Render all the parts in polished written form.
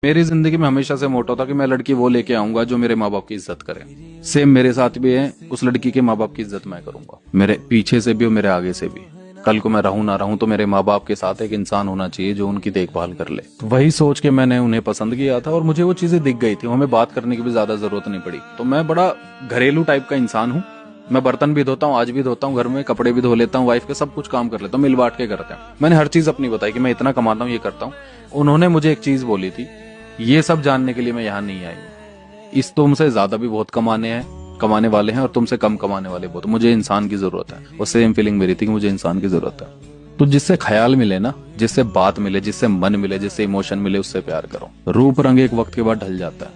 मेरी जिंदगी में हमेशा से मोटो था कि मैं लड़की वो लेके आऊंगा जो मेरे माँ बाप की इज्जत करे। सेम मेरे साथ भी है, उस लड़की के माँ बाप की इज्जत मैं करूंगा, मेरे पीछे से भी और मेरे आगे से भी। कल को मैं रहूं ना रहूं तो मेरे माँ बाप के साथ एक इंसान होना चाहिए जो उनकी देखभाल कर ले। तो वही सोच के मैंने उन्हें पसंद किया था और मुझे वो चीजें दिख गई थी, हमें बात करने की भी ज्यादा जरूरत नहीं पड़ी। तो मैं बड़ा घरेलू टाइप का इंसान हूँ। मैं बर्तन भी धोता हूँ, आज भी धोता हूँ, घर में कपड़े भी धो लेता हूँ, वाइफ के सब कुछ काम कर लेता हूँ, मिल बांट के करते हैं। मैंने हर चीज अपनी बताई कि मैं इतना कमाता हूँ, ये करता हूँ। उन्होंने मुझे एक चीज बोली थी, ये सब जानने के लिए मैं यहाँ नहीं आई हूँ। इस तुमसे ज्यादा भी बहुत कमाने वाले हैं और तुमसे कम कमाने वाले बहुत। मुझे इंसान की जरूरत है। और सेम फीलिंग मेरी थी कि मुझे इंसान की जरूरत है। तो जिससे ख्याल मिले ना, जिससे बात मिले, जिससे मन मिले, जिससे इमोशन मिले, उससे प्यार करो। रूप रंग एक वक्त के बाद ढल जाता है,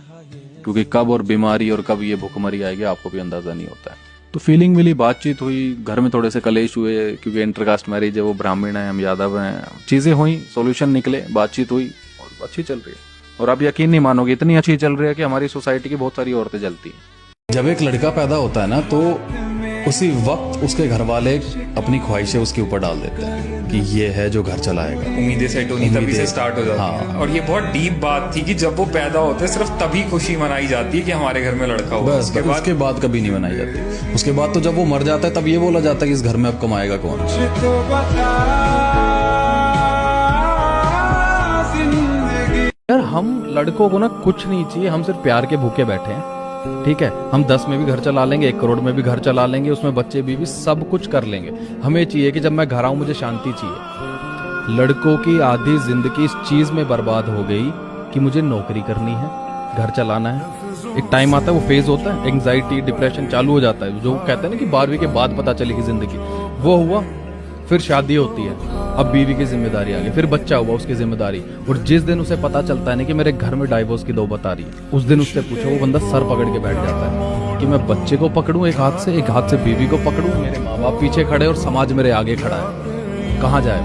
क्योंकि कब और बीमारी और कब ये भुखमरी आएगी आपको भी अंदाजा नहीं होता है। तो फीलिंग मिली, बातचीत हुई, घर में थोड़े से कलेश हुए क्योंकि इंटरकास्ट मैरिज है, वो ब्राह्मण है, हम यादव हैं। चीजें हुई, सॉल्यूशन निकले, बातचीत हुई और अच्छी चल रही है। और आप यकीन नहीं मानोगे, इतनी अच्छी चल रही है कि हमारी सोसाइटी की बहुत सारी औरतें जलती हैं। जब एक लड़का पैदा होता है ना, तो उसी वक्त उसके घर वाले अपनी ख्वाहिशें उसके ऊपर डाल देते हैं कि ये है जो घर चलाएगा। उम्मीदें सेट होनी तभी से स्टार्ट हो जाती है। हाँ। और ये बहुत डीप बात थी कि जब वो पैदा होते हैं सिर्फ तभी खुशी मनाई जाती है कि हमारे घर में लड़का हुआ। बस उसके बाद कभी नहीं मनाई जाती। उसके बाद तो जब वो मर जाता है तब ये बोला जाता है कि इस घर में अब कमाएगा कौन। यार हम लड़कों को ना कुछ नहीं चाहिए, हम सिर्फ प्यार के भूखे बैठे हैं। ठीक है, हम 10 में भी घर चला लेंगे, 1 करोड़ में भी घर चला लेंगे, उसमें बच्चे भी सब कुछ कर लेंगे। हमें चाहिए कि जब मैं घर आऊं मुझे शांति चाहिए। लड़कों की आधी जिंदगी इस चीज में बर्बाद हो गई कि मुझे नौकरी करनी है, घर चलाना है। एक टाइम आता है, वो फेज होता है, एंग्जाइटी डिप्रेशन चालू हो जाता है, जो कहते हैं ना कि 12वीं के बाद पता चलेगी जिंदगी। वो हुआ, फिर शादी होती है, अब बीवी की जिम्मेदारी आ गई, फिर बच्चा हुआ, उसकी जिम्मेदारी। और जिस दिन उसे पता चलता है ना कि मेरे घर में डाइवोर्स की नौबत आ रही है, उस दिन उससे पूछो, वो बंदा सर पकड़ के बैठ जाता है कि मैं बच्चे को पकड़ूं एक हाथ से बीवी को पकड़ूं, मेरे माँ बाप पीछे खड़े और समाज मेरे आगे खड़ा है, कहाँ जाए।